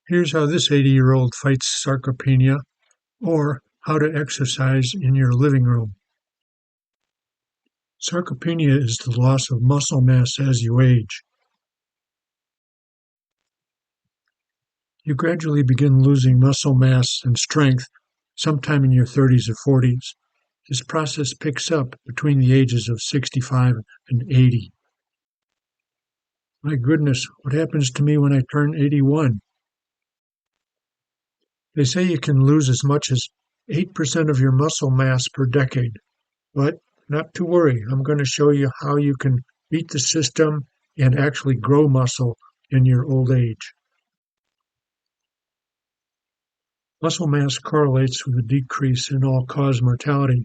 Here's how this 80-year-old fights sarcopenia, or how to exercise in your living room. Sarcopenia is the loss of muscle mass as you age. You gradually begin losing muscle mass and strength sometime in your 30s or 40s. This process picks up between the ages of 65 and 80. My goodness, what happens to me when I turn 81? They say you can lose as much as 8% of your muscle mass per decade. But not to worry, I'm going to show you how you can beat the system and actually grow muscle in your old age. Muscle mass correlates with a decrease in all-cause mortality.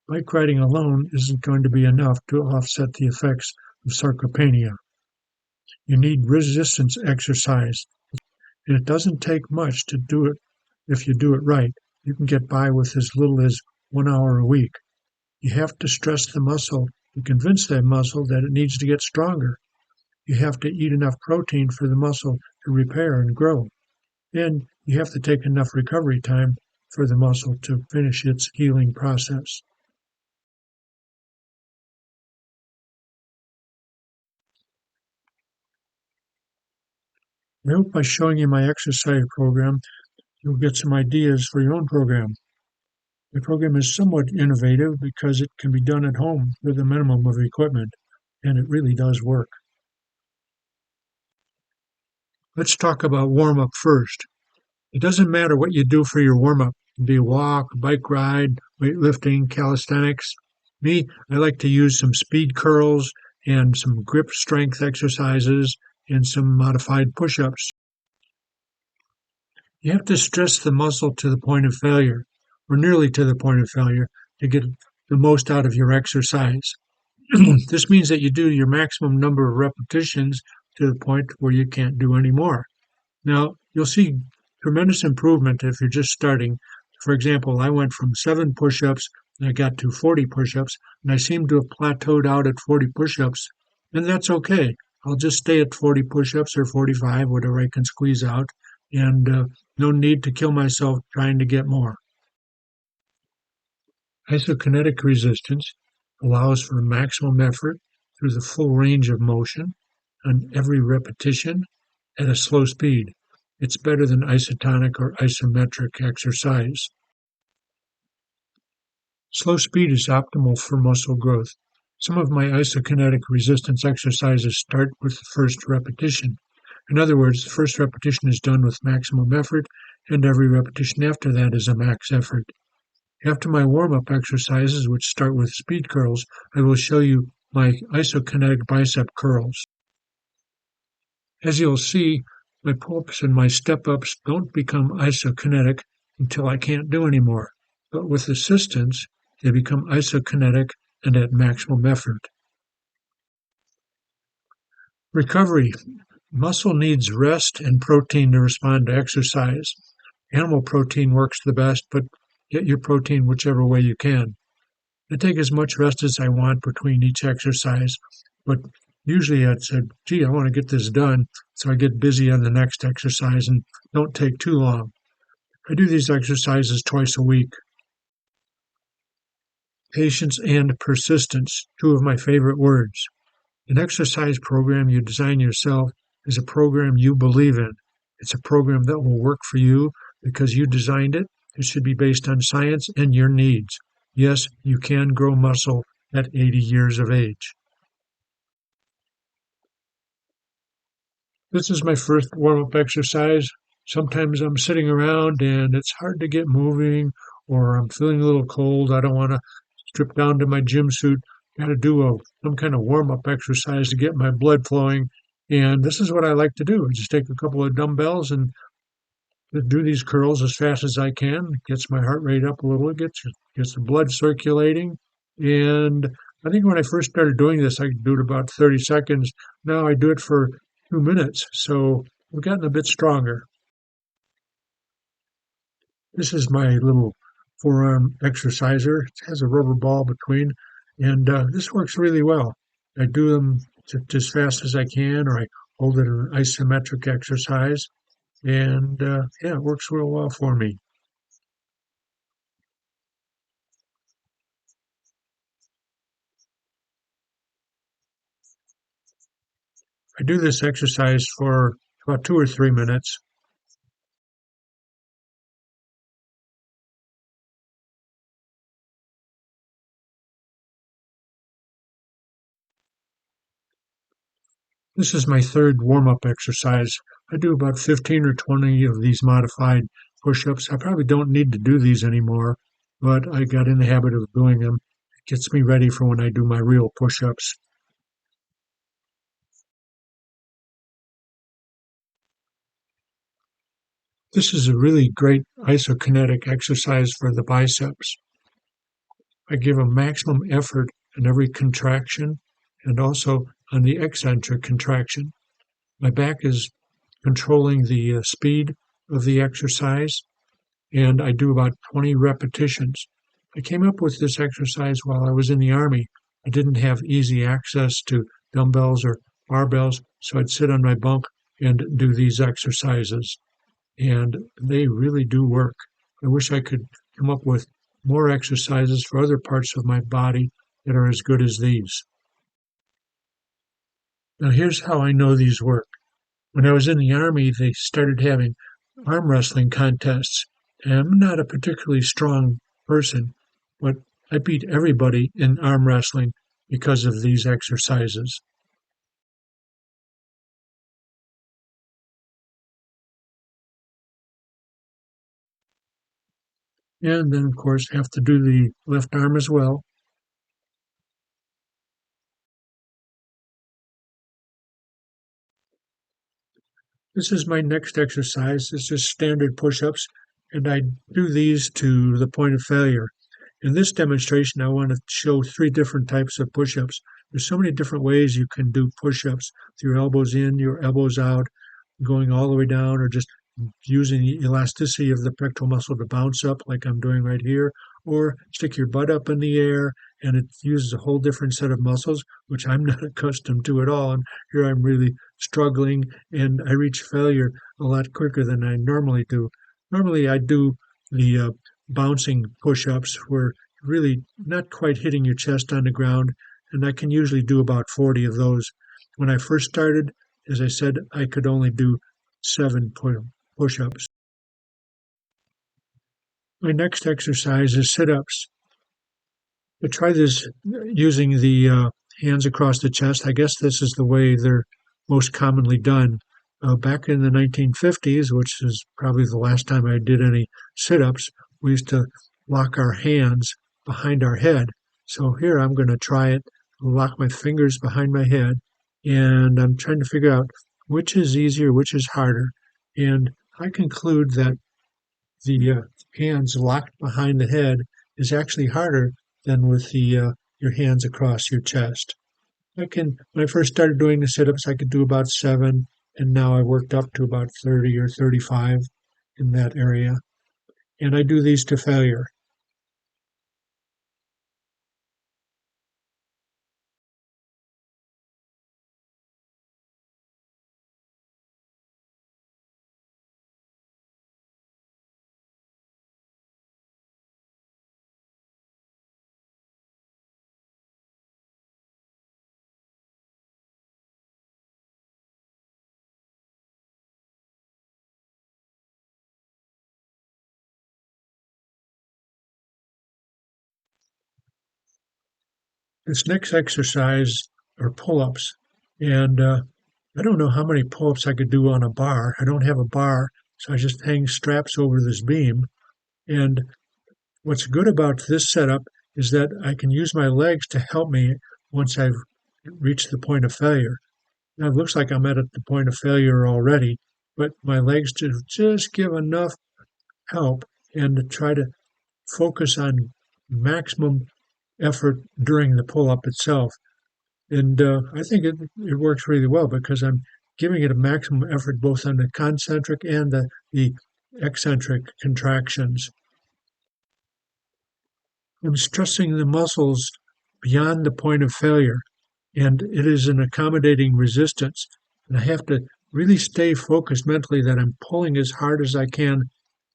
Bike riding alone isn't going to be enough to offset the effects of sarcopenia. You need resistance exercise, and it doesn't take much to do it. If you do it right, you can get by with as little as 1 hour a week. You have to stress the muscle to convince that muscle that it needs to get stronger. You have to eat enough protein for the muscle to repair and grow. And you have to take enough recovery time for the muscle to finish its healing process. I hope by showing you my exercise program, you'll get some ideas for your own program. The program is somewhat innovative because it can be done at home with a minimum of equipment, and it really does work. Let's talk about warm-up first. It doesn't matter what you do for your warm-up. It can be a walk, a bike ride, weightlifting, calisthenics. Me, I like to use some speed curls and some grip strength exercises and some modified push-ups. You have to stress the muscle to the point of failure, or nearly to the point of failure, to get the most out of your exercise. This means that you do your maximum number of repetitions to the point where you can't do any more. Now, you'll see tremendous improvement if you're just starting. For example, I went from 7 push-ups and I got to 40 push-ups, and I seem to have plateaued out at 40 push-ups, and that's okay. I'll just stay at 40 push-ups or 45, whatever I can squeeze out, and no need to kill myself trying to get more. Isokinetic resistance allows for maximum effort through the full range of motion on every repetition at a slow speed. It's better than isotonic or isometric exercise. Slow speed is optimal for muscle growth. Some of my isokinetic resistance exercises start with the first repetition. In other words, the first repetition is done with maximum effort, and every repetition after that is a max effort. After my warm-up exercises, which start with speed curls, I will show you my isokinetic bicep curls. As you'll see, my pull-ups and my step-ups don't become isokinetic until I can't do anymore, but with assistance, they become isokinetic and at maximum effort. Recovery. Muscle needs rest and protein to respond to exercise. Animal protein works the best, but get your protein whichever way you can. I take as much rest as I want between each exercise, but usually I'd say, gee, I want to get this done, so I get busy on the next exercise and don't take too long. I do these exercises twice a week. Patience and persistence, 2 of my favorite words. An exercise program you design yourself is a program you believe in. It's a program that will work for you because you designed it. It should be based on science and your needs. Yes, you can grow muscle at 80 years of age. This is my first warm-up exercise. Sometimes I'm sitting around and it's hard to get moving, or I'm feeling a little cold. I don't want to strip down to my gym suit. Got to do some kind of warm-up exercise to get my blood flowing. And this is what I like to do. I just take a couple of dumbbells and do these curls as fast as I can. It gets my heart rate up a little, gets the blood circulating. And I think when I first started doing this, I could do it about 30 seconds. Now I do it for 2 minutes. So I've gotten a bit stronger. This is my little forearm exerciser. It has a rubber ball between, and this works really well. I do them just as fast as I can, or I hold it in an isometric exercise. and yeah, it works real well for me. I do this exercise for about 2 or 3 minutes. This is my third warm-up exercise. I do about 15 or 20 of these modified push-ups. I probably don't need to do these anymore, but I got in the habit of doing them. It gets me ready for when I do my real push-ups. This is a really great isokinetic exercise for the biceps. I give a maximum effort in every contraction and also on the eccentric contraction. My back is controlling the speed of the exercise, and I do about 20 repetitions. I came up with this exercise while I was in the Army. I didn't have easy access to dumbbells or barbells, so I'd sit on my bunk and do these exercises, and they really do work. I wish I could come up with more exercises for other parts of my body that are as good as these. Now, here's how I know these work. When I was in the Army, they started having arm wrestling contests. And I'm not a particularly strong person, but I beat everybody in arm wrestling because of these exercises. And then, of course, have to do the left arm as well. This is my next exercise. It's just standard push ups, and I do these to the point of failure. In this demonstration, I want to show three different types of push ups. There's so many different ways you can do push ups with your elbows in, your elbows out, going all the way down, or just using the elasticity of the pectoral muscle to bounce up, like I'm doing right here, or stick your butt up in the air, and it uses a whole different set of muscles, which I'm not accustomed to at all. And here I'm really struggling, and I reach failure a lot quicker than I normally do. Normally, I do the bouncing push ups where really not quite hitting your chest on the ground, and I can usually do about 40 of those. When I first started, as I said, I could only do 7 push ups. My next exercise is sit ups. I try this using the hands across the chest. I guess this is the way they're most commonly done. Back in the 1950s, which is probably the last time I did any sit ups, we used to lock our hands behind our head. So here I'm going to try it, lock my fingers behind my head, and I'm trying to figure out which is easier, which is harder. And I conclude that the hands locked behind the head is actually harder than with the your hands across your chest. When I first started doing the sit-ups, I could do about 7, and now I worked up to about 30 or 35 in that area. And I do these to failure. This next exercise are pull-ups, and I don't know how many pull-ups I could do on a bar. I don't have a bar, so I just hang straps over this beam. And what's good about this setup is that I can use my legs to help me once I've reached the point of failure. Now it looks like I'm at the point of failure already, but my legs just give enough help and to try to focus on maximum effort during the pull up itself. And I think it works really well because I'm giving it a maximum effort both on the concentric and the eccentric contractions. I'm stressing the muscles beyond the point of failure, and it is an accommodating resistance. And I have to really stay focused mentally that I'm pulling as hard as I can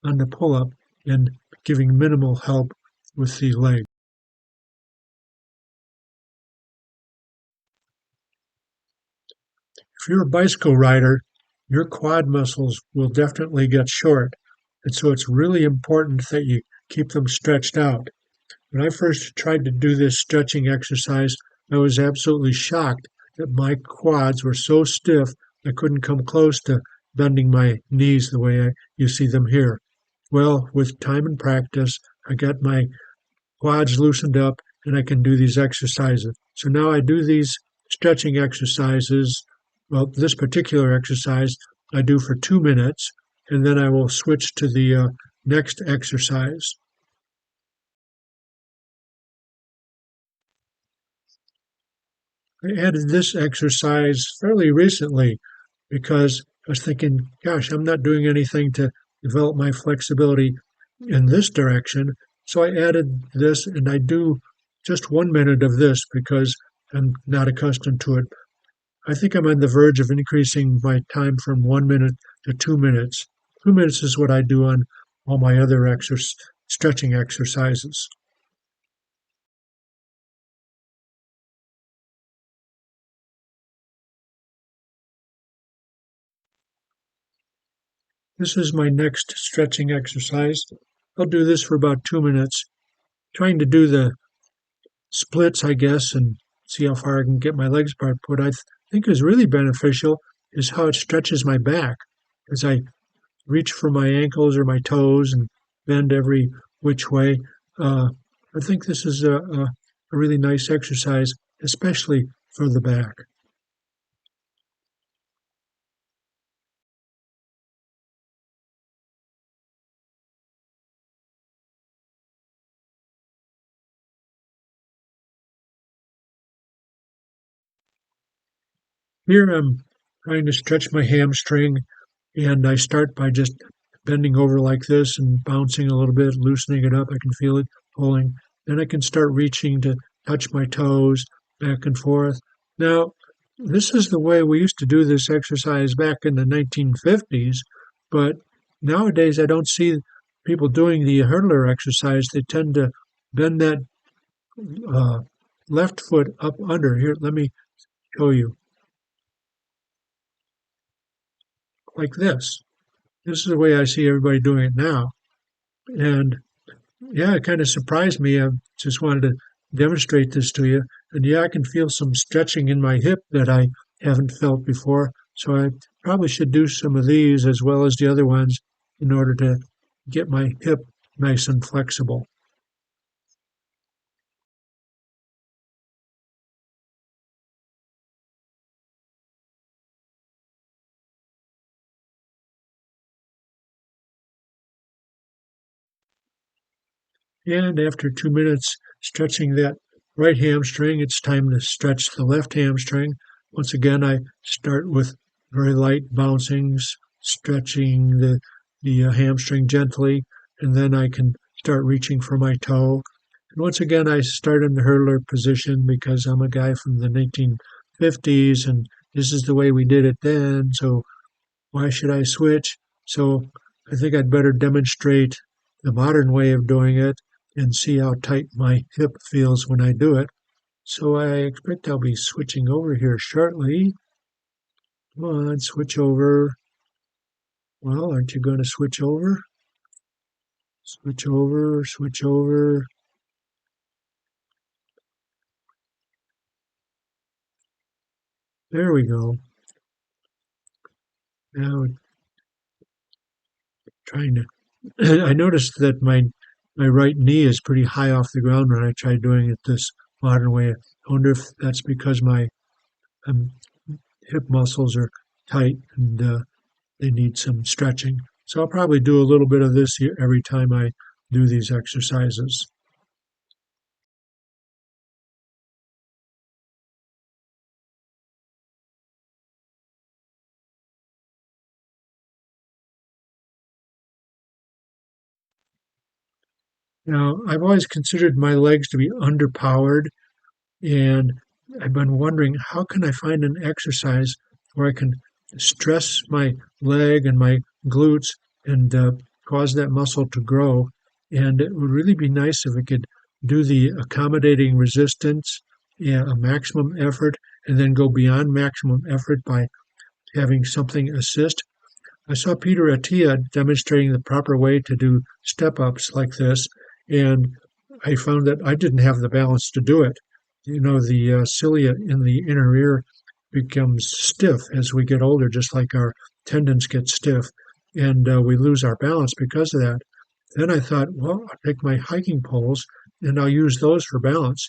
on the pull up and giving minimal help with the leg. If you're a bicycle rider, your quad muscles will definitely get short. And so it's really important that you keep them stretched out. When I first tried to do this stretching exercise, I was absolutely shocked that my quads were so stiff I couldn't come close to bending my knees the way you see them here. Well, with time and practice, I got my quads loosened up and I can do these exercises. So now I do these stretching exercises. Well, this particular exercise I do for 2 minutes, and then I will switch to the next exercise. I added this exercise fairly recently because I was thinking, gosh, I'm not doing anything to develop my flexibility in this direction. So I added this and I do just 1 minute of this because I'm not accustomed to it. I think I'm on the verge of increasing my time from 1 minute to 2 minutes. 2 minutes is what I do on all my other stretching exercises. This is my next stretching exercise. I'll do this for about 2 minutes, trying to do the splits, I guess, and see how far I can get my legs apart. What I think is really beneficial is how it stretches my back as I reach for my ankles or my toes and bend every which way. I think this is a really nice exercise, especially for the back. Here I'm trying to stretch my hamstring, and I start by just bending over like this and bouncing a little bit, loosening it up. I can feel it pulling. Then I can start reaching to touch my toes back and forth. Now, this is the way we used to do this exercise back in the 1950s, but nowadays I don't see people doing the hurdler exercise. They tend to bend that uh, left foot up under. Here, let me show you like this. This is the way I see everybody doing it now. And yeah, it kind of surprised me. I just wanted to demonstrate this to you. And yeah, I can feel some stretching in my hip that I haven't felt before. So I probably should do some of these as well as the other ones in order to get my hip nice and flexible. And after 2 minutes stretching that right hamstring, it's time to stretch the left hamstring. Once again, I start with very light bouncings, stretching the hamstring gently, and then I can start reaching for my toe. And once again, I start in the hurdler position because I'm a guy from the 1950s, and this is the way we did it then. So why should I switch? So I think I'd better demonstrate the modern way of doing it and see how tight my hip feels when I do it. So I expect I'll be switching over here shortly. Come on, switch over. Well, aren't you going to switch over? Switch over, switch over. There we go. Now trying to I noticed that my right knee is pretty high off the ground when I try doing it this modern way. I wonder if that's because my um, hip muscles are tight and they need some stretching. So I'll probably do a little bit of this every time I do these exercises. Now, I've always considered my legs to be underpowered, and I've been wondering how can I find an exercise where I can stress my leg and my glutes and cause that muscle to grow. And it would really be nice if it could do the accommodating resistance, yeah, a maximum effort, and then go beyond maximum effort by having something assist. I saw Peter Attia demonstrating the proper way to do step ups like this, and I found that I didn't have the balance to do it. You know, the cilia in the inner ear becomes stiff as we get older, just like our tendons get stiff, and we lose our balance because of that. Then I thought, well, I'll take my hiking poles and I'll use those for balance.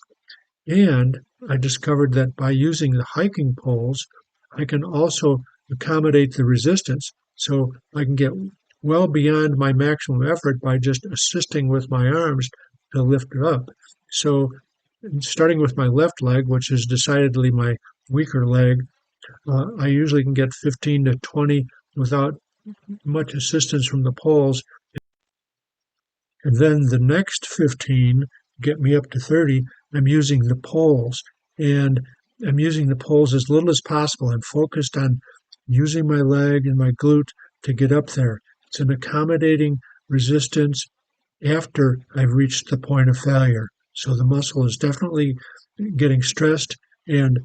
And I discovered that by using the hiking poles, I can also accommodate the resistance. So I can get well beyond my maximum effort by just assisting with my arms to lift it up. So starting with my left leg, which is decidedly my weaker leg, I usually can get 15 to 20 without much assistance from the poles. And then the next 15 get me up to 30. I'm using the poles. And I'm using the poles as little as possible. I'm focused on using my leg and my glute to get up there. It's an accommodating resistance after I've reached the point of failure. So the muscle is definitely getting stressed, and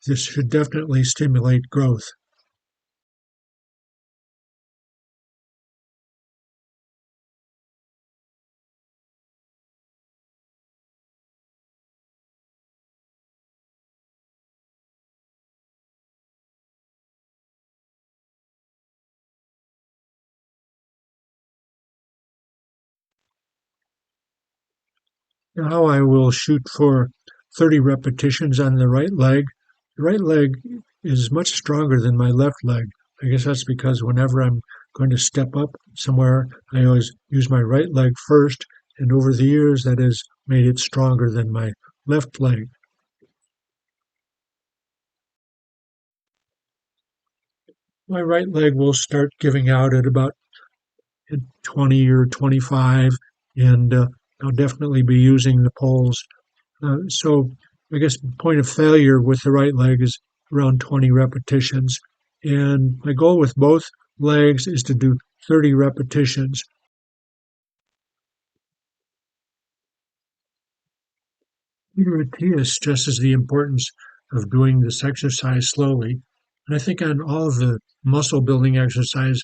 this should definitely stimulate growth. Now I will shoot for 30 repetitions on the right leg. The right leg is much stronger than my left leg. I guess that's because whenever I'm going to step up somewhere, I always use my right leg first, and over the years that has made it stronger than my left leg. My right leg will start giving out at about 20 or 25, and I'll definitely be using the poles. So I guess point of failure with the right leg is around 20 repetitions. And my goal with both legs is to do 30 repetitions. Peter Attia stresses the importance of doing this exercise slowly. And I think on all of the muscle building exercise,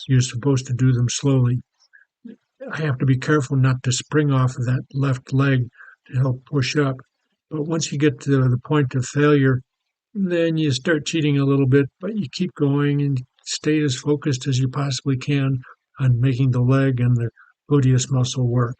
you're supposed to do them slowly. I have to be careful not to spring off of that left leg to help push up. But once you get to the point of failure, then you start cheating a little bit, but you keep going and stay as focused as you possibly can on making the leg and the gluteus muscle work.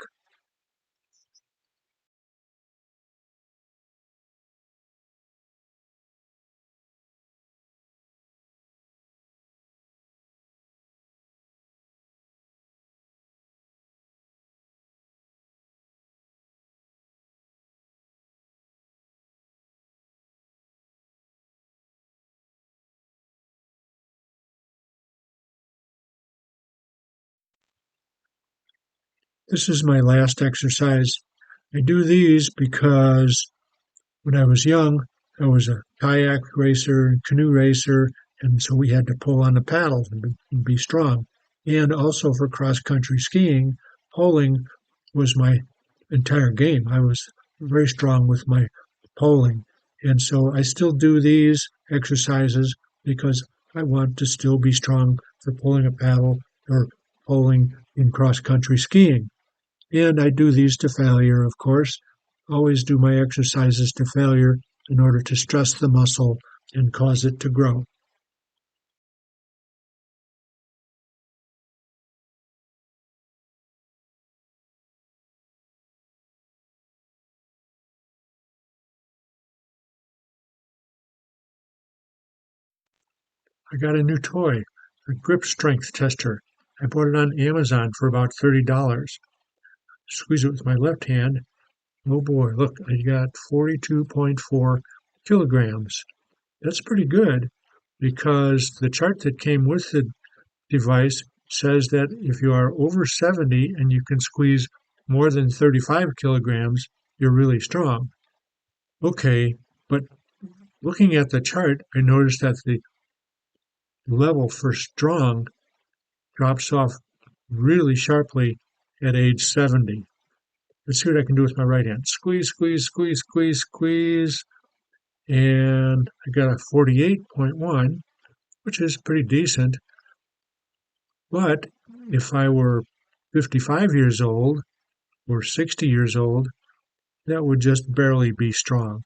This is my last exercise. I do these because when I was young, I was a kayak racer and canoe racer, and so we had to pull on the paddles and be strong. And also for cross country skiing, poling was my entire game. I was very strong with my poling. And so I still do these exercises because I want to still be strong for pulling a paddle or poling in cross country skiing. And I do these to failure, of course. Always do my exercises to failure in order to stress the muscle and cause it to grow. I got a new toy, a grip strength tester. I bought it on Amazon for about $30. Squeeze it with my left hand. Oh boy, look, I got 42.4 kilograms. That's pretty good because the chart that came with the device says that if you are over 70 and you can squeeze more than 35 kilograms, you're really strong. Okay, but looking at the chart, I noticed that the level for strong drops off really sharply at age 70. Let's see what I can do with my right hand. Squeeze, squeeze, squeeze, squeeze, squeeze. And I got a 48.1, which is pretty decent. But if I were 55 years old or 60 years old, that would just barely be strong.